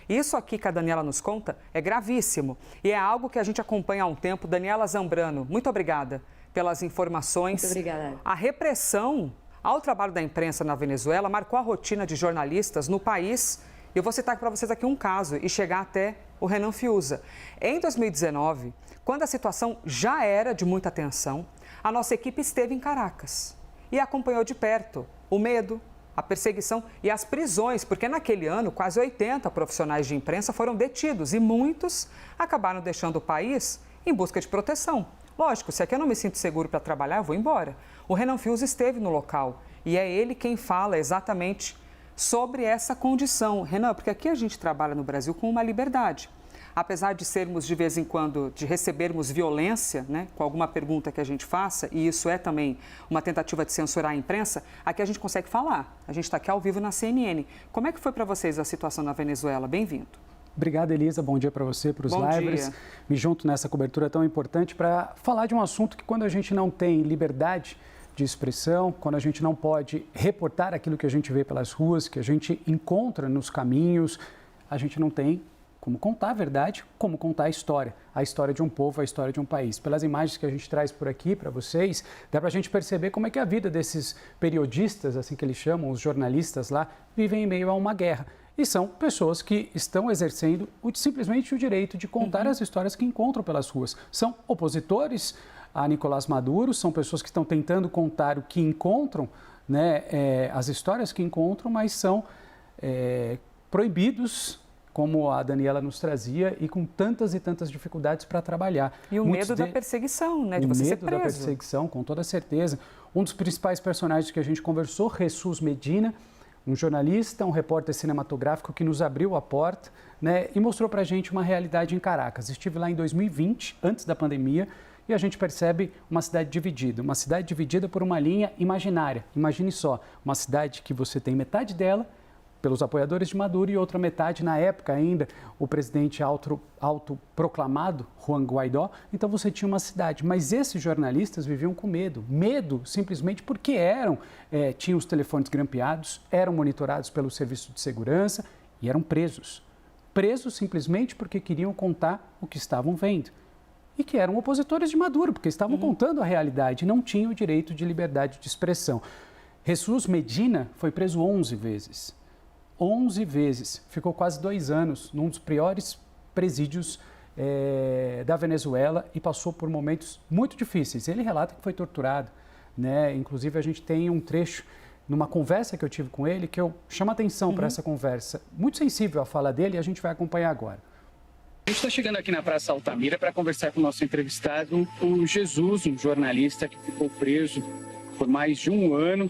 Isso aqui que a Daniela nos conta é gravíssimo e é algo que a gente acompanha há um tempo. Daniela Zambrano, muito obrigada pelas informações. Muito obrigada. A repressão ao trabalho da imprensa na Venezuela marcou a rotina de jornalistas no país. Eu vou citar para vocês aqui um caso e chegar até o Renan Fiuza. Em 2019, quando a situação já era de muita tensão, a nossa equipe esteve em Caracas e acompanhou de perto o medo, a perseguição e as prisões, porque naquele ano quase 80 profissionais de imprensa foram detidos e muitos acabaram deixando o país em busca de proteção. Lógico, se aqui eu não me sinto seguro para trabalhar, eu vou embora. O Renan Fiuza esteve no local e é ele quem fala exatamente sobre essa condição. Renan, porque aqui a gente trabalha no Brasil com uma liberdade. Apesar de sermos, de vez em quando, de recebermos violência, né, com alguma pergunta que a gente faça, e isso é também uma tentativa de censurar a imprensa, aqui a gente consegue falar. A gente está aqui ao vivo na CNN. Como é que foi para vocês a situação na Venezuela? Bem-vindo. Obrigado, Elisa. Bom dia para você, para os livers. Me junto nessa cobertura tão importante para falar de um assunto que, quando a gente não tem liberdade de expressão, quando a gente não pode reportar aquilo que a gente vê pelas ruas, que a gente encontra nos caminhos, a gente não tem como contar a verdade, como contar a história de um povo, a história de um país. Pelas imagens que a gente traz por aqui para vocês, dá para a gente perceber como é que a vida desses periodistas, assim que eles chamam, os jornalistas lá, vivem em meio a uma guerra. E são pessoas que estão exercendo simplesmente o direito de contar as histórias que encontram pelas ruas. São opositores a Nicolás Maduro, são pessoas que estão tentando contar o que encontram, né, as histórias que encontram, mas são proibidos, como a Daniela nos trazia, e com tantas e tantas dificuldades para trabalhar. E o medo da perseguição, né, de você ser preso. O medo da perseguição, com toda certeza. Um dos principais personagens que a gente conversou, Jesus Medina, um jornalista, um repórter cinematográfico que nos abriu a porta, né, e mostrou para a gente uma realidade em Caracas. Estive lá em 2020, antes da pandemia, e a gente percebe uma cidade dividida por uma linha imaginária. Imagine só, uma cidade que você tem metade dela pelos apoiadores de Maduro e outra metade, na época ainda, o presidente autoproclamado, Juan Guaidó. Então você tinha uma cidade, mas esses jornalistas viviam com medo simplesmente porque tinham os telefones grampeados, eram monitorados pelo serviço de segurança e eram presos simplesmente porque queriam contar o que estavam vendo. E que eram opositores de Maduro, porque estavam contando a realidade, não tinham o direito de liberdade de expressão. Jesus Medina foi preso 11 vezes. 11 vezes. Ficou quase 2 anos num dos piores presídios da Venezuela e passou por momentos muito difíceis. Ele relata que foi torturado, né? Inclusive, a gente tem um trecho numa conversa que eu tive com ele que eu chamo a atenção para essa conversa. Muito sensível a fala dele e a gente vai acompanhar agora. A gente está chegando aqui na Praça Altamira para conversar com o nosso entrevistado, o Jesus, um jornalista que ficou preso por mais de 1 ano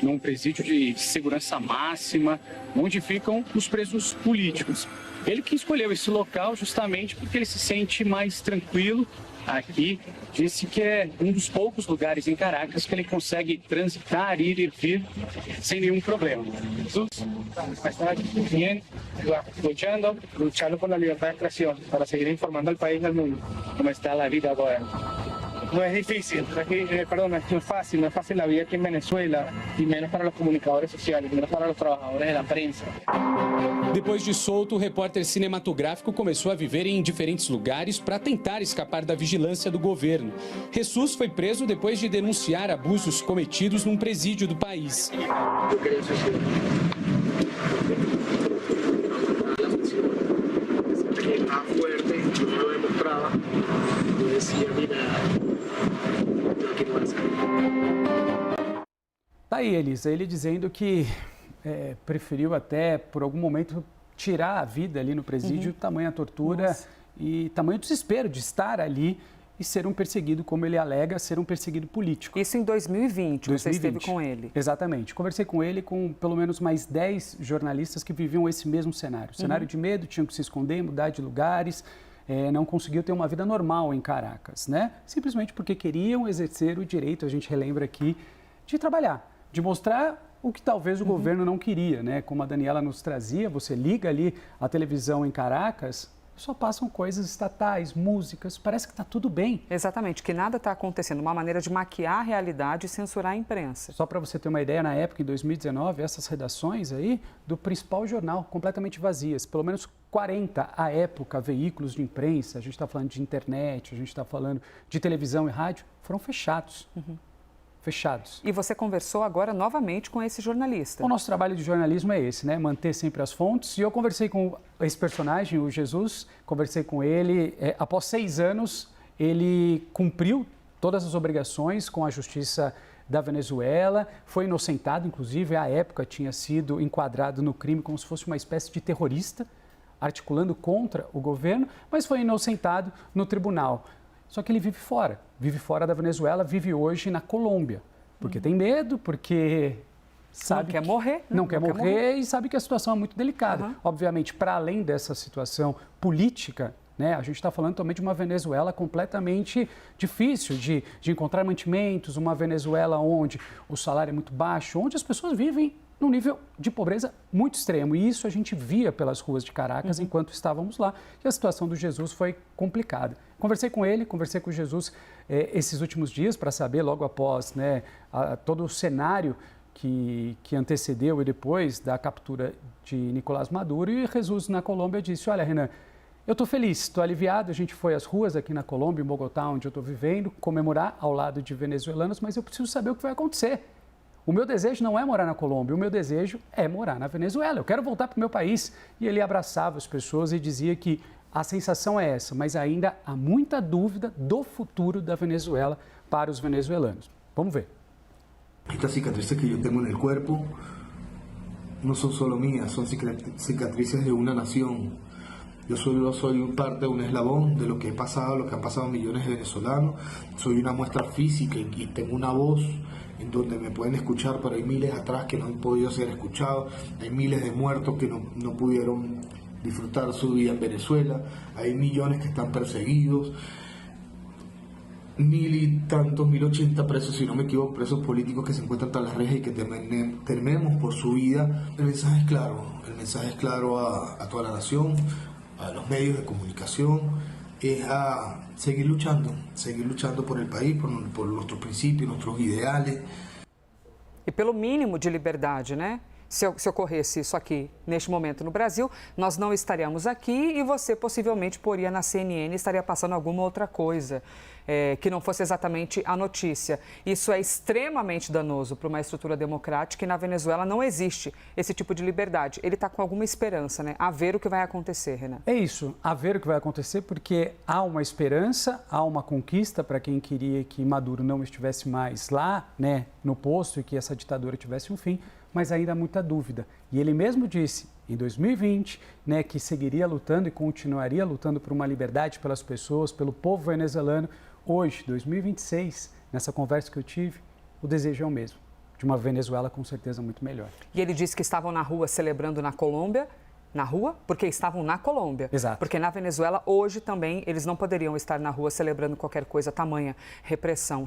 num presídio de segurança máxima, onde ficam os presos políticos. Ele que escolheu esse local justamente porque ele se sente mais tranquilo aqui. Disse que é um dos poucos lugares em Caracas que ele consegue transitar, ir e vir sem nenhum problema. Jesus, está bien, luchando por la libertad de expresión, para seguir informando al país y al mundo cómo está la vida agora. No es difícil, no es fácil la vida aquí en Venezuela, y menos para los comunicadores sociales, menos para los trabajadores de la prensa. Depois de solto, o repórter cinematográfico começou a viver em diferentes lugares para tentar escapar da vigilância do governo. Jesus foi preso depois de denunciar abusos cometidos num presídio do país. Tá aí, Elisa, ele dizendo que preferiu até, por algum momento, tirar a vida ali no presídio, tamanha tortura e tamanho desespero de estar ali e ser um perseguido, como ele alega, ser um perseguido político. Isso em 2020, você esteve com ele. Exatamente. Conversei com ele, com pelo menos mais 10 jornalistas que viviam esse mesmo cenário. Cenário de medo, tinham que se esconder, mudar de lugares, não conseguiu ter uma vida normal em Caracas, né? Simplesmente porque queriam exercer o direito, a gente relembra aqui, de trabalhar, de mostrar o que talvez o governo não queria, né? Como a Daniela nos trazia, você liga ali a televisão em Caracas, só passam coisas estatais, músicas, parece que está tudo bem. Exatamente, que nada está acontecendo, uma maneira de maquiar a realidade e censurar a imprensa. Só para você ter uma ideia, na época, em 2019, essas redações aí do principal jornal, completamente vazias, pelo menos 40, à época, veículos de imprensa, a gente está falando de internet, a gente está falando de televisão e rádio, foram fechados. Fechados. E você conversou agora novamente com esse jornalista. O nosso trabalho de jornalismo é esse, né? Manter sempre as fontes. E eu conversei com esse personagem, o Jesus, conversei com ele. Após 6 anos, ele cumpriu todas as obrigações com a justiça da Venezuela, foi inocentado, inclusive, à época tinha sido enquadrado no crime como se fosse uma espécie de terrorista, articulando contra o governo, mas foi inocentado no tribunal. Só que ele vive fora da Venezuela, vive hoje na Colômbia, porque tem medo, porque sabe não quer morrer. Né? Não quer morrer e sabe que a situação é muito delicada. Obviamente, para além dessa situação política, né, a gente está falando também de uma Venezuela completamente difícil de encontrar mantimentos, uma Venezuela onde o salário é muito baixo, onde as pessoas vivem num nível de pobreza muito extremo. E isso a gente via pelas ruas de Caracas enquanto estávamos lá. E a situação do Jesus foi complicada. Conversei com ele, conversei com o Jesus esses últimos dias para saber, logo após, né, todo o cenário que antecedeu e depois da captura de Nicolás Maduro. E Jesus, na Colômbia, disse: olha, Renan, eu estou feliz, estou aliviado. A gente foi às ruas aqui na Colômbia, em Bogotá, onde eu estou vivendo, comemorar ao lado de venezuelanos, mas eu preciso saber o que vai acontecer. O meu desejo não é morar na Colômbia, o meu desejo é morar na Venezuela. Eu quero voltar para o meu país. E ele abraçava as pessoas e dizia que a sensação é essa, mas ainda há muita dúvida do futuro da Venezuela para os venezuelanos. Vamos ver. Estas cicatrices que yo tengo en el cuerpo no son solo mías, son cicatrices de una nación. Yo soy parte de un eslabón de lo que he pasado, lo que han pasado millones de venezolanos. Soy una muestra física y tengo una voz en donde me pueden escuchar, pero hay miles atrás que no han podido ser escuchados. Hay miles de muertos que no pudieron disfrutar su vida en Venezuela. Hay millones que están perseguidos. 1080 presos, si no me equivoco, presos políticos que se encuentran tras las rejas y que tememos por su vida. El mensaje es claro a toda la nación, a los medios de comunicação, es a seguir luchando por el país, por nuestros principios, nuestros ideales. E pelo mínimo de liberdade, né? Se ocorresse isso aqui, neste momento no Brasil, nós não estaríamos aqui e você possivelmente poria na CNN e estaria passando alguma outra coisa que não fosse exatamente a notícia. Isso é extremamente danoso para uma estrutura democrática e na Venezuela não existe esse tipo de liberdade. Ele está com alguma esperança, né? A ver o que vai acontecer, Renan. É isso, a ver o que vai acontecer, porque há uma esperança, há uma conquista para quem queria que Maduro não estivesse mais lá, né, no posto e que essa ditadura tivesse um fim. Mas ainda há muita dúvida. E ele mesmo disse, em 2020, né, que seguiria lutando e continuaria lutando por uma liberdade pelas pessoas, pelo povo venezuelano. Hoje, 2026, nessa conversa que eu tive, o desejo é o mesmo, de uma Venezuela com certeza muito melhor. E ele disse que estavam na rua celebrando na Colômbia, na rua, porque estavam na Colômbia. Exato. Porque na Venezuela, hoje também, eles não poderiam estar na rua celebrando qualquer coisa, tamanha repressão.